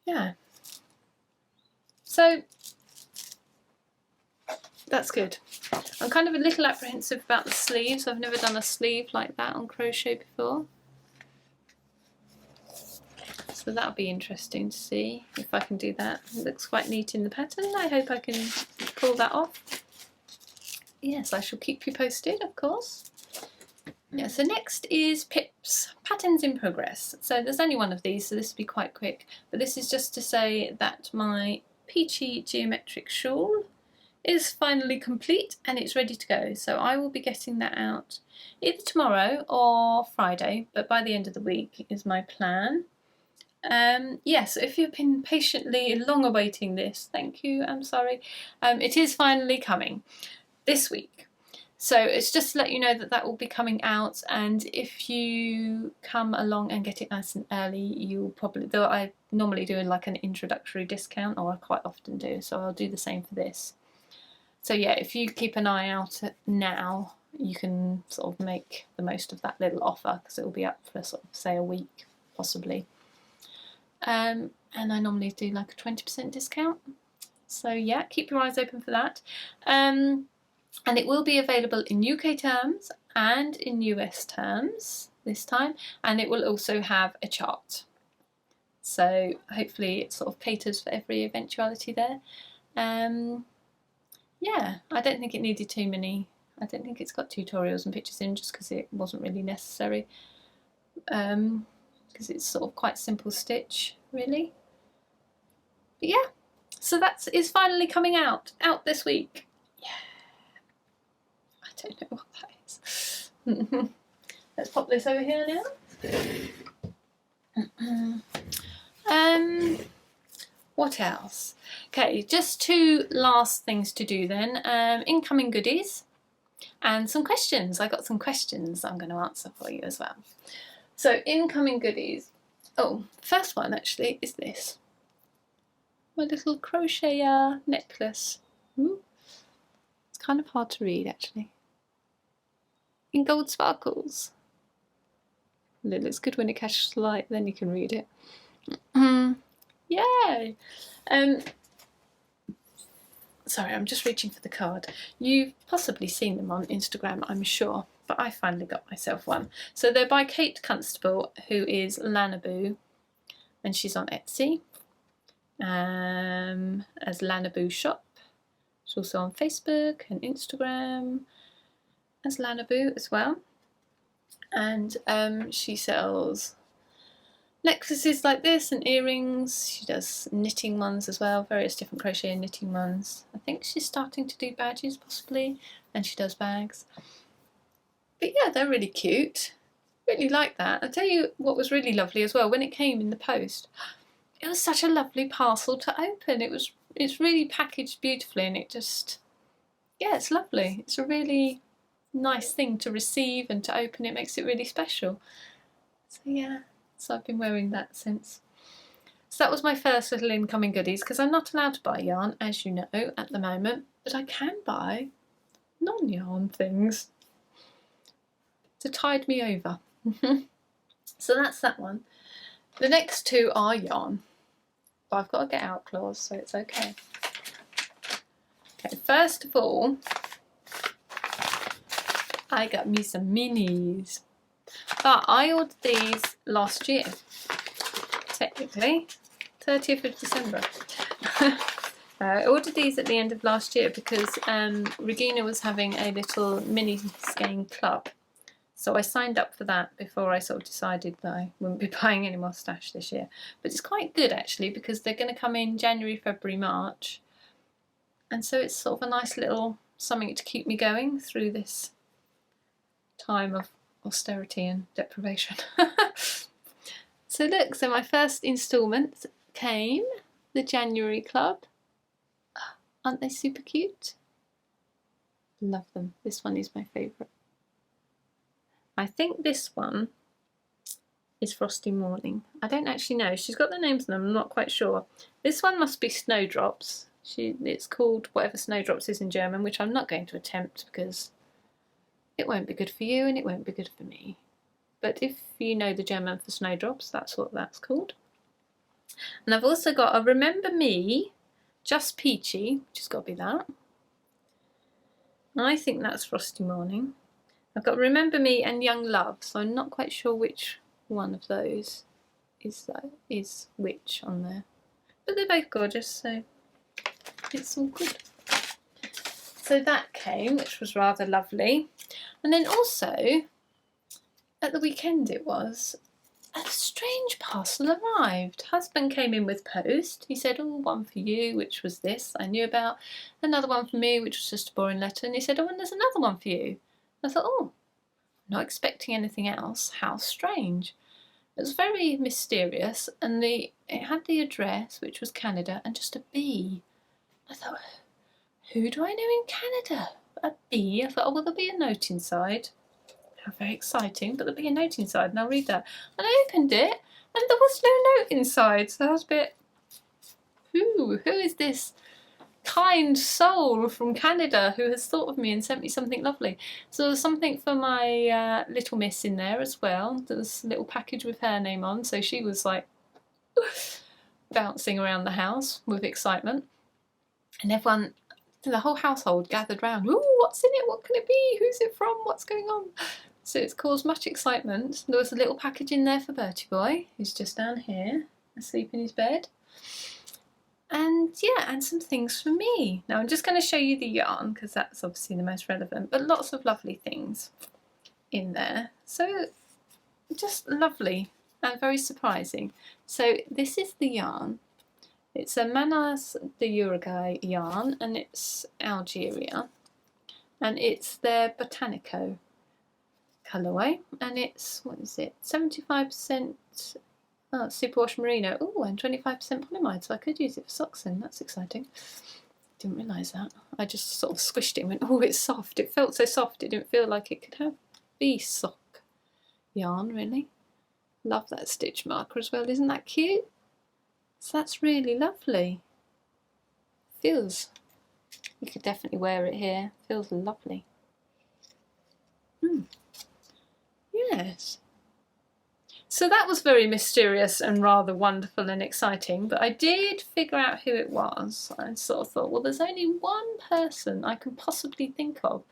Yeah. So that's good. I'm kind of a little apprehensive about the sleeves. I've never done a sleeve like that on crochet before. So that'll be interesting to see if I can do that. It looks quite neat in the pattern. I hope I can pull that off. Yes, I shall keep you posted, of course. Yeah, so next is Pips, Patterns in Progress. So there's only one of these, so this will be quite quick. But this is just to say that my Peachy Geometric shawl is finally complete and it's ready to go. So I will be getting that out either tomorrow or Friday, but by the end of the week is my plan. Yes, if you've been patiently long awaiting this, thank you, I'm sorry. It is finally coming this week. So it's just to let you know that that will be coming out, and if you come along and get it nice and early, you'll probably, though I normally do like an introductory discount, or I quite often do, so I'll do the same for this. So yeah, if you keep an eye out now, you can sort of make the most of that little offer, because it will be up for sort of, say, a week, possibly. And I normally do like a 20% discount. So yeah, keep your eyes open for that. And it will be available in UK terms and in US terms this time, and it will also have a chart. So hopefully it sort of caters for every eventuality there. Yeah, I don't think it needed too many. I don't think it's got tutorials and pictures in, just because it wasn't really necessary. Because it's sort of quite simple stitch, really. But yeah, so that is finally coming out this week. Yeah. I don't know what that is. Let's pop this over here now. What else? Okay, just two last things to do then. Incoming goodies and some questions. I got some questions I'm going to answer for you as well. So incoming goodies. Oh, first one actually is this. My little crochet necklace. Ooh. It's kind of hard to read actually. In gold sparkles. And it looks good when it catches the light, then you can read it. Yay! Sorry, I'm just reaching for the card. You've possibly seen them on Instagram, I'm sure, but I finally got myself one. So they're by Kate Constable, who is Lanaboo, and she's on Etsy as Lanaboo Shop. She's also on Facebook and Instagram as Lanaboo as well. And she sells necklaces like this and earrings. She does knitting ones as well, various different crochet and knitting ones. I think she's starting to do badges possibly, and she does bags. But yeah, they're really cute. Really like that. I'll tell you what was really lovely as well, when it came in the post, it was such a lovely parcel to open. It's really packaged beautifully, and it just, yeah, it's lovely. It's a really nice thing to receive and to open. It makes it really special. So yeah. So I've been wearing that since. So that was my first little incoming goodies, because I'm not allowed to buy yarn, as you know, at the moment, but I can buy non-yarn things to tide me over. So that's that one. The next two are yarn, but I've got to get out claws, so it's okay. Okay, first of all, I got me some minis. But I ordered these last year, technically, 30th of December. I ordered these at the end of last year because Regina was having a little mini skein club. So I signed up for that before I sort of decided that I wouldn't be buying any more stash this year. But it's quite good actually, because they're going to come in January, February, March. And so it's sort of a nice little something to keep me going through this time of austerity and deprivation. So look, so my first instalment came, the January club. Aren't they super cute? Love them. This one is my favourite. I think this one is Frosty Morning. I don't actually know. She's got the names on them, I'm not quite sure. This one must be Snowdrops. It's called whatever Snowdrops is in German, which I'm not going to attempt because it won't be good for you and it won't be good for me. But if you know the German for snowdrops, that's what that's called. And I've also got a Remember Me, Just Peachy, which has got to be that. I think that's Frosty Morning. I've got Remember Me and Young Love, so I'm not quite sure which one of those is which on there. But they're both gorgeous, so it's all good. So that came, which was rather lovely. And then also, at the weekend it was, a strange parcel arrived. Husband came in with post. He said, oh, one for you, which was this I knew about. Another one for me, which was just a boring letter. And he said, oh, and there's another one for you. I thought, oh, not expecting anything else. How strange. It was very mysterious, and it had the address, which was Canada, and just a B. I thought, who do I know in Canada? A B? I thought, oh, well, there'll be a note inside. How very exciting, but there'll be a note inside, and I'll read that. And I opened it, and there was no note inside, so I was a bit, who is this kind soul from Canada who has thought of me and sent me something lovely? So there's something for my little miss in there as well. There's a little package with her name on, so she was like bouncing around the house with excitement. And everyone, the whole household gathered round. Ooh, what's in it? What can it be? Who's it from? What's going on? So it's caused much excitement. There was a little package in there for Bertie Boy, who's just down here, asleep in his bed. And yeah, and some things for me. Now I'm just going to show you the yarn, because that's obviously the most relevant, but lots of lovely things in there. So just lovely and very surprising. So this is the yarn. It's a Manas de Uruguay yarn, and it's Algeria, and it's their Botanico colourway, and it's, what is it, 75% superwash merino, oh, and 25% polyamide, so I could use it for socks then. That's exciting. Didn't realise that. I just sort of squished it and went, oh, it's soft. It felt so soft, it didn't feel like it could be sock yarn, really. Love that stitch marker as well, isn't that cute? So that's really lovely. Feels, you could definitely wear it here. Feels lovely. Yes. So that was very mysterious and rather wonderful and exciting, but I did figure out who it was. I sort of thought, well, there's only one person I can possibly think of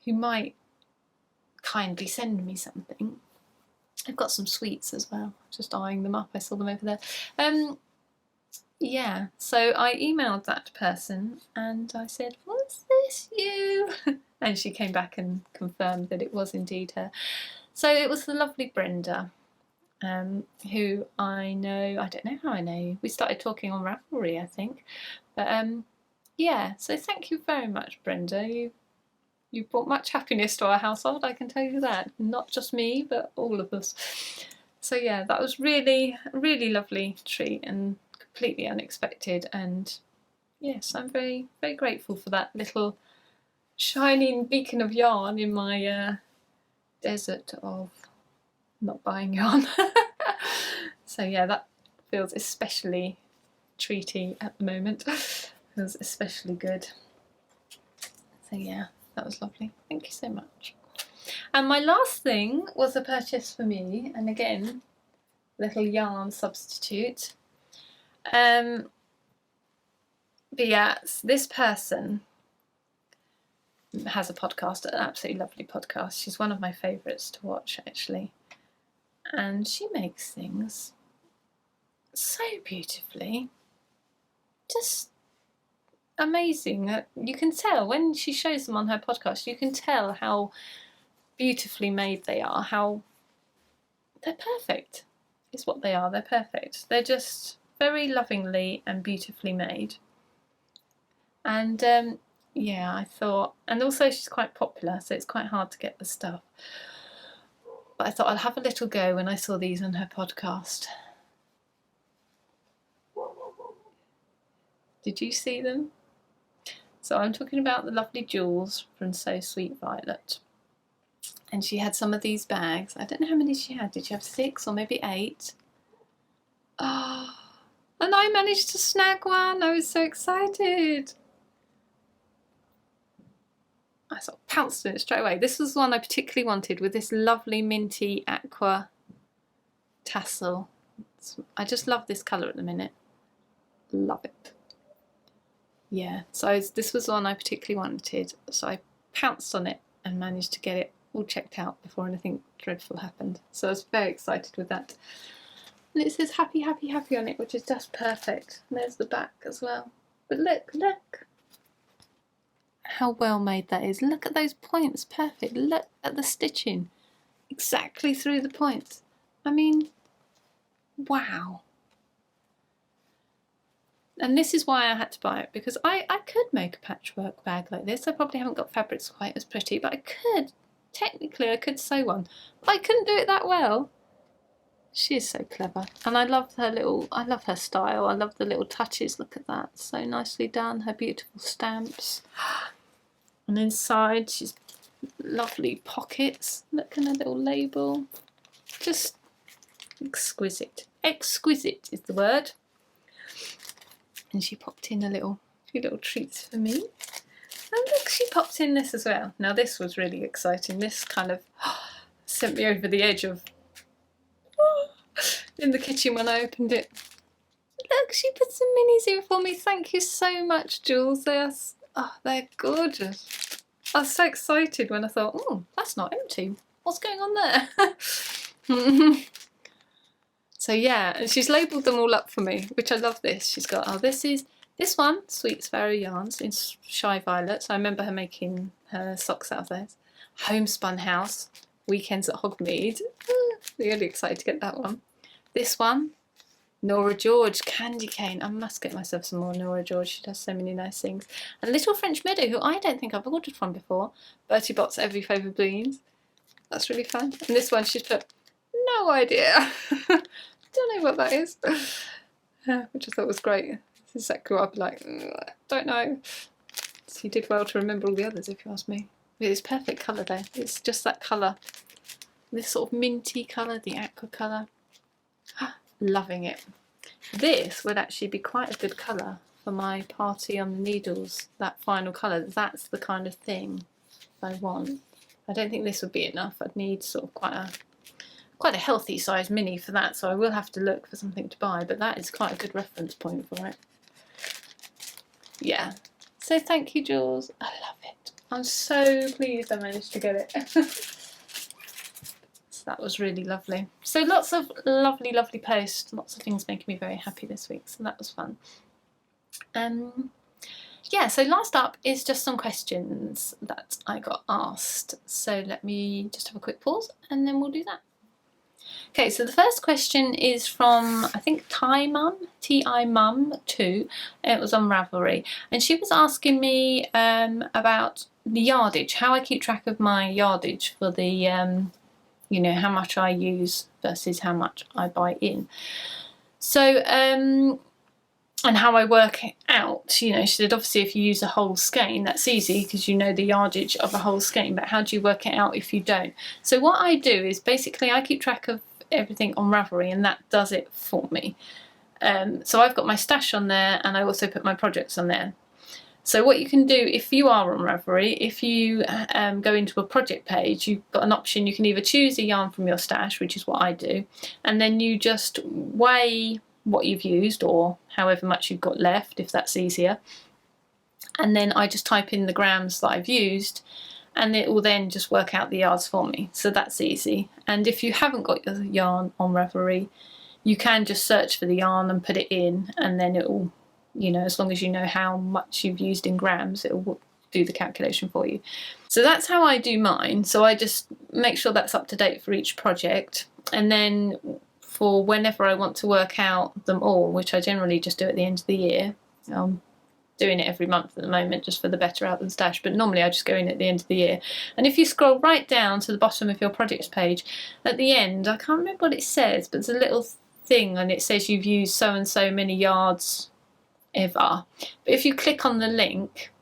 who might kindly send me something. I've got some sweets as well, just eyeing them up. I saw them over there. Yeah, so I emailed that person and I said, was this you? And she came back and confirmed that it was indeed her. So it was the lovely Brenda, who I know, I don't know how I know you. We started talking on Ravelry, I think. But yeah, so thank you very much, Brenda. You brought much happiness to our household, I can tell you that. Not just me, but all of us. So yeah, that was really, really lovely treat and completely unexpected. And yes, I'm very, very grateful for that little shining beacon of yarn in my desert of not buying yarn. So yeah, that feels especially treaty at the moment. Feels especially good. So yeah, that was lovely. Thank you so much. And my last thing was a purchase for me, and again, little yarn substitute. But yeah, this person has a podcast, an absolutely lovely podcast. She's one of my favourites to watch, actually. And she makes things so beautifully. Just amazing. You can tell when she shows them on her podcast, you can tell how beautifully made they are, how they're perfect is what they are. They're perfect. They're just very lovingly and beautifully made. And yeah, I thought, and also she's quite popular, so it's quite hard to get the stuff. But I thought I'll have a little go when I saw these on her podcast. Did you see them? So I'm talking about the lovely Jules from So Sweet Violet. And she had some of these bags. I don't know how many she had. Did she have 6 or maybe 8? Oh, and I managed to snag one. I was so excited. I sort of pounced on it straight away. This was one I particularly wanted with this lovely minty aqua tassel. I just love this colour at the minute. Love it. Yeah, so this was the one I particularly wanted. So I pounced on it and managed to get it all checked out before anything dreadful happened. So I was very excited with that. And it says happy, happy, happy on it, which is just perfect. And there's the back as well. But look, look how well made that is. Look at those points, perfect. Look at the stitching, exactly through the points. I mean, wow. And this is why I had to buy it, because I could make a patchwork bag like this. I probably haven't got fabrics quite as pretty, but I could. Technically, I could sew one. But I couldn't do it that well. She is so clever. And I love her style. I love the little touches. Look at that. So nicely done. Her beautiful stamps. And inside, she's lovely pockets. Look at her little label. Just exquisite. Exquisite is the word. And she popped in a few little treats for me. And look, she popped in this as well. Now this was really exciting. This kind of sent me over the edge of in the kitchen when I opened it. Look, she put some minis in for me. Thank you so much, Jules. They're gorgeous. I was so excited when I thought, oh, that's not empty. What's going on there? So yeah, and she's labelled them all up for me, which I love this. She's got, this one, Sweet Sparrow Yarns in Shy Violet. So I remember her making her socks out of those. Homespun House, Weekends at Hogmeade. Really excited to get that one. This one, Nora George, Candy Cane. I must get myself some more Nora George. She does so many nice things. And Little French Meadow, who I don't think I've ordered from before. Bertie Bott's Every Favour Beans. That's really fun. And this one she's put, no idea. Don't know what that is. Which I thought was great. This is exactly what I'd be like, don't know. So you did well to remember all the others, if you ask me. It's perfect colour though. It's just that colour. this sort of minty colour, the aqua colour. Loving it. This would actually be quite a good colour for my Party on the Needles, that final colour. That's the kind of thing I want. I don't think this would be enough. I'd need sort of quite a healthy size mini for that, so I will have to look for something to buy, but that is quite a good reference point for it. Yeah, so thank you, Jules. I love it. I'm so pleased I managed to get it. So that was really lovely. So lots of lovely posts, lots of things making me very happy this week, so that was fun. Yeah, so last up is just some questions that I got asked. So let me just have a quick pause and then we'll do that. Okay, so the first question is from, I think, Ti Mum, T-I Mum 2. It was on Ravelry. And she was asking me about the yardage, how I keep track of my yardage for the, you know, how much I use versus how much I buy in. So, and how I work it out, you know, she said obviously if you use a whole skein, that's easy because you know the yardage of a whole skein, but how do you work it out if you don't? So what I do is basically I keep track of everything on Ravelry and that does it for me. So I've got my stash on there and I also put my projects on there. So what you can do if you are on Ravelry, if you go into a project page, you've got an option, you can either choose a yarn from your stash, which is what I do, and then you just weigh what you've used or however much you've got left, if that's easier, and then I just type in the grams that I've used and it will then just work out the yards for me, so that's easy. And if you haven't got your yarn on Ravelry, you can just search for the yarn and put it in, and then it will, you know, as long as you know how much you've used in grams, it will do the calculation for you. So that's how I do mine. So I just make sure that's up to date for each project, and then for whenever I want to work out them all, which I generally just do at the end of the year. I'm doing it every month at the moment just for the Better Out Than Stash, but normally I just go in at the end of the year. And if you scroll right down to the bottom of your projects page, at the end, I can't remember what it says, but there's a little thing and it says you've used so and so many yards ever. But if you click on the link,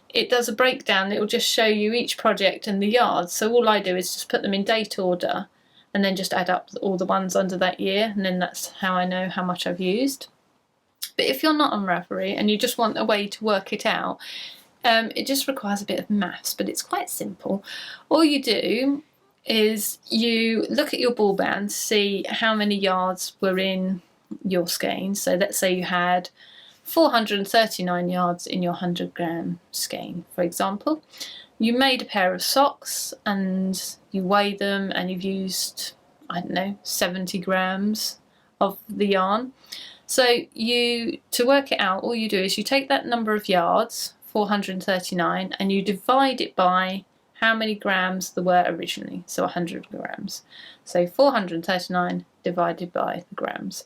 it does a breakdown. It will just show you each project and the yards. So all I do is just put them in date order and then just add up all the ones under that year, and then that's how I know how much I've used. But if you're not on Ravelry and you just want a way to work it out, it just requires a bit of maths, but it's quite simple. All you do is you look at your ball band to see how many yards were in your skein. So let's say you had 439 yards in your 100 gram skein, for example. You made a pair of socks and you weigh them and you've used, I don't know, 70 grams of the yarn. So to work it out, all you do is you take that number of yards, 439, and you divide it by how many grams there were originally, so 100 grams. So 439 divided by the grams.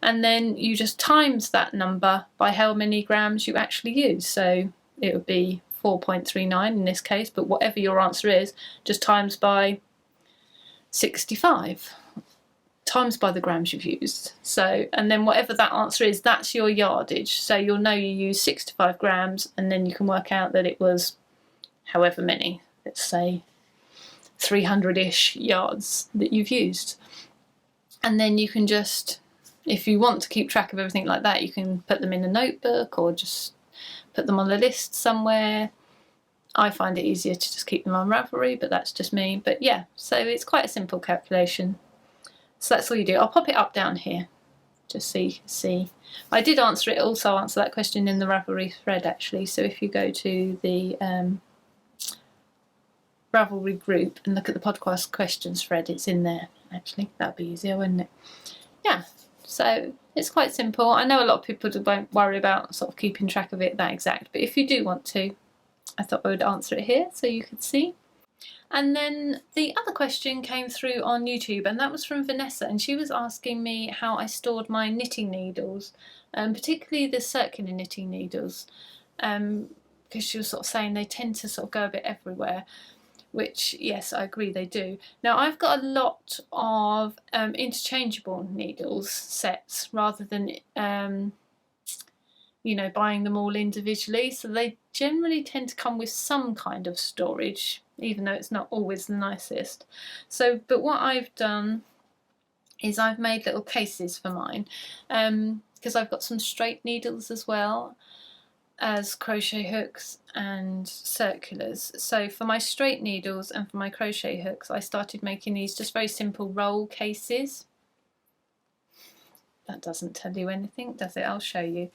And then you just times that number by how many grams you actually use. So it would be 4.39 in this case, but whatever your answer is, just times by 65, times by the grams you've used. So, and then whatever that answer is, that's your yardage. So you'll know you used 65 grams, and then you can work out that it was however many, let's say 300-ish yards that you've used. And then you can just, if you want to keep track of everything like that, you can put them in a notebook or just put them on a list somewhere. I find it easier to just keep them on Ravelry, but that's just me. But yeah, so it's quite a simple calculation. So that's all you do. I'll pop it up down here, just so you can see. I did answer that question in the Ravelry thread actually. So if you go to the Ravelry group and look at the podcast questions thread, it's in there actually. That'd be easier, wouldn't it? Yeah. So it's quite simple. I know a lot of people won't worry about sort of keeping track of it that exact, but if you do want to, I thought I would answer it here so you could see. And then the other question came through on YouTube, and that was from Vanessa, and she was asking me how I stored my knitting needles, particularly the circular knitting needles, because she was sort of saying they tend to sort of go a bit everywhere. Which, yes, I agree they do. Now, I've got a lot of interchangeable needles sets rather than you know, buying them all individually, so they generally tend to come with some kind of storage, even though it's not always the nicest. So, but what I've done is I've made little cases for mine, because I've got some straight needles as well as crochet hooks and circulars. So for my straight needles and for my crochet hooks, I started making these just very simple roll cases. That doesn't tell you anything, does it? I'll show you.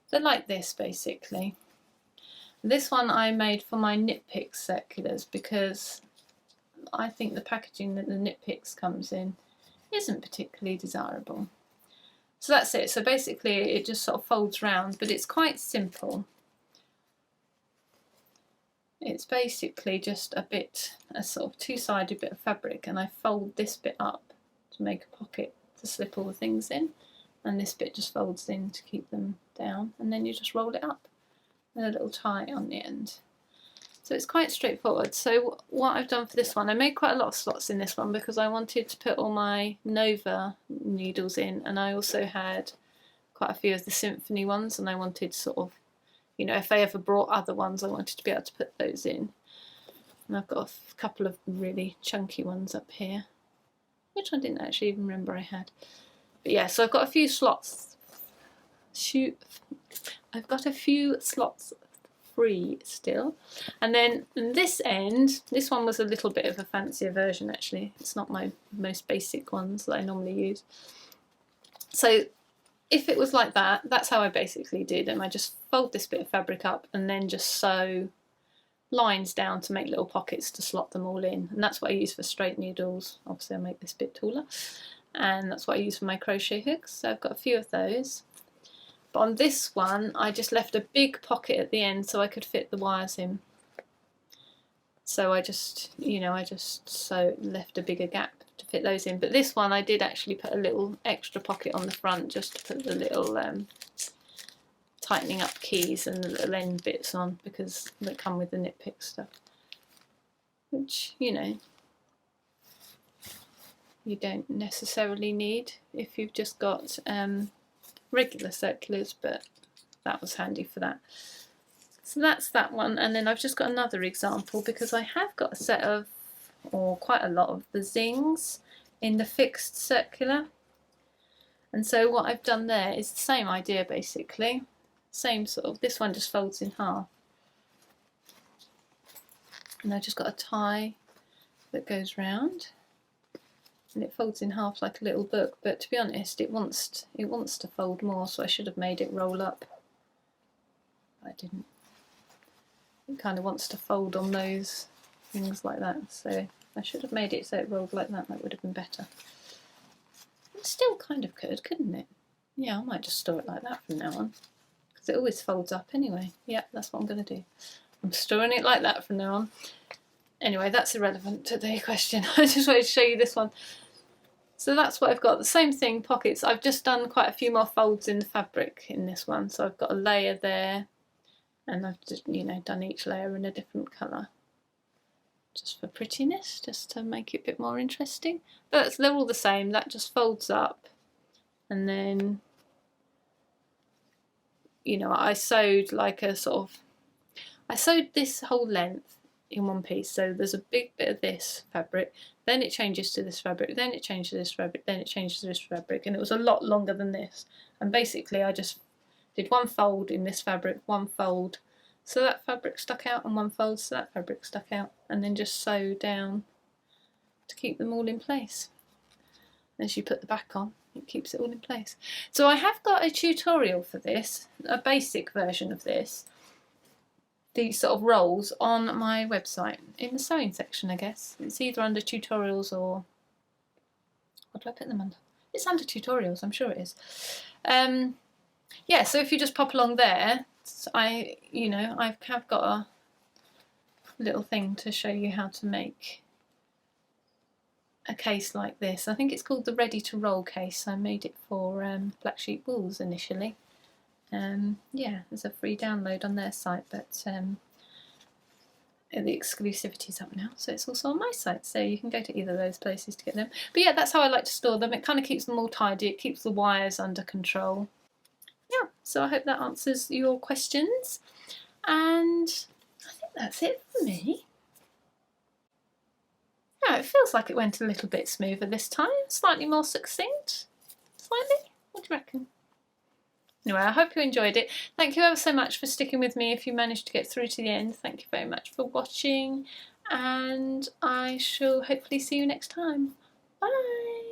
They're like this basically. This one I made for my Knit Picks circulars because I think the packaging that the Knit Picks comes in isn't particularly desirable. So that's it. So basically it just sort of folds round, but it's quite simple. It's basically just a sort of two-sided bit of fabric, and I fold this bit up to make a pocket to slip all the things in, and this bit just folds in to keep them down, and then you just roll it up with a little tie on the end. So it's quite straightforward. So what I've done for this one, I made quite a lot of slots in this one because I wanted to put all my Nova needles in, and I also had quite a few of the Symphony ones, and I wanted sort of, you know, if they ever brought other ones, I wanted to be able to put those in. And I've got a couple of really chunky ones up here, which I didn't actually even remember I had. But yeah, so I've got a few slots. I've got a few slots free still. And then this end, this one was a little bit of a fancier version actually. It's not my most basic ones that I normally use. So if it was like that, that's how I basically did, and I just fold this bit of fabric up and then just sew lines down to make little pockets to slot them all in, and that's what I use for straight needles. Obviously I'll make this bit taller, and that's what I use for my crochet hooks, so I've got a few of those. But on this one I just left a big pocket at the end so I could fit the wires in. So I just, you know, left a bigger gap to fit those in. But this one I did actually put a little extra pocket on the front just to put the little tightening up keys and the little end bits on, because they come with the Knit Pick stuff, which, you know, you don't necessarily need if you've just got regular circulars, but that was handy for that. So that's that one, and then I've just got another example because I have got a set of, or quite a lot of, the zings in the fixed circular. And so what I've done there is the same idea basically. Same sort of, this one just folds in half. And I've just got a tie that goes round. And it folds in half like a little book, but to be honest it wants to fold more, so I should have made it roll up. I didn't. It kind of wants to fold on those things like that, so I should have made it so it rolled like that. That would have been better. It still kind of could, couldn't it? Yeah, I might just store it like that from now on, because it always folds up anyway. Yeah, that's what I'm going to do. I'm storing it like that from now on. Anyway, that's irrelevant to the question. I just wanted to show you this one. So that's what I've got. The same thing, pockets. I've just done quite a few more folds in the fabric in this one. So I've got a layer there, and I've just, you know, done each layer in a different colour, just for prettiness, just to make it a bit more interesting. But they're all the same. That just folds up, and then, you know, I sewed like a sort of, I sewed this whole length in one piece. So there's a big bit of this fabric, then it changes to this fabric, then it changes to this fabric, then it changes to this fabric, and it was a lot longer than this. And basically I just did one fold in this fabric, one fold so that fabric stuck out, and one fold so that fabric stuck out, and then just sew down to keep them all in place. As you put the back on, it keeps it all in place. So I have got a tutorial for this, a basic version of this, these sort of rolls, on my website in the sewing section, I guess. It's either under tutorials or, what do I put them under? It's under tutorials, I'm sure it is. Yeah, so if you just pop along there, I have got a little thing to show you how to make a case like this. I think it's called the Ready to Roll case. I made it for Black Sheep Wools initially. Yeah, there's a free download on their site, but the exclusivity's up now, so it's also on my site, so you can go to either of those places to get them. But yeah, that's how I like to store them. It kind of keeps them all tidy, it keeps the wires under control. Yeah, So I hope that answers your questions, and I think that's it for me. Yeah, it feels like it went a little bit smoother this time, slightly more succinct. Slightly? What do you reckon? Anyway, I hope you enjoyed it. Thank you ever so much for sticking with me if you managed to get through to the end. Thank you very much for watching, and I shall hopefully see you next time. Bye!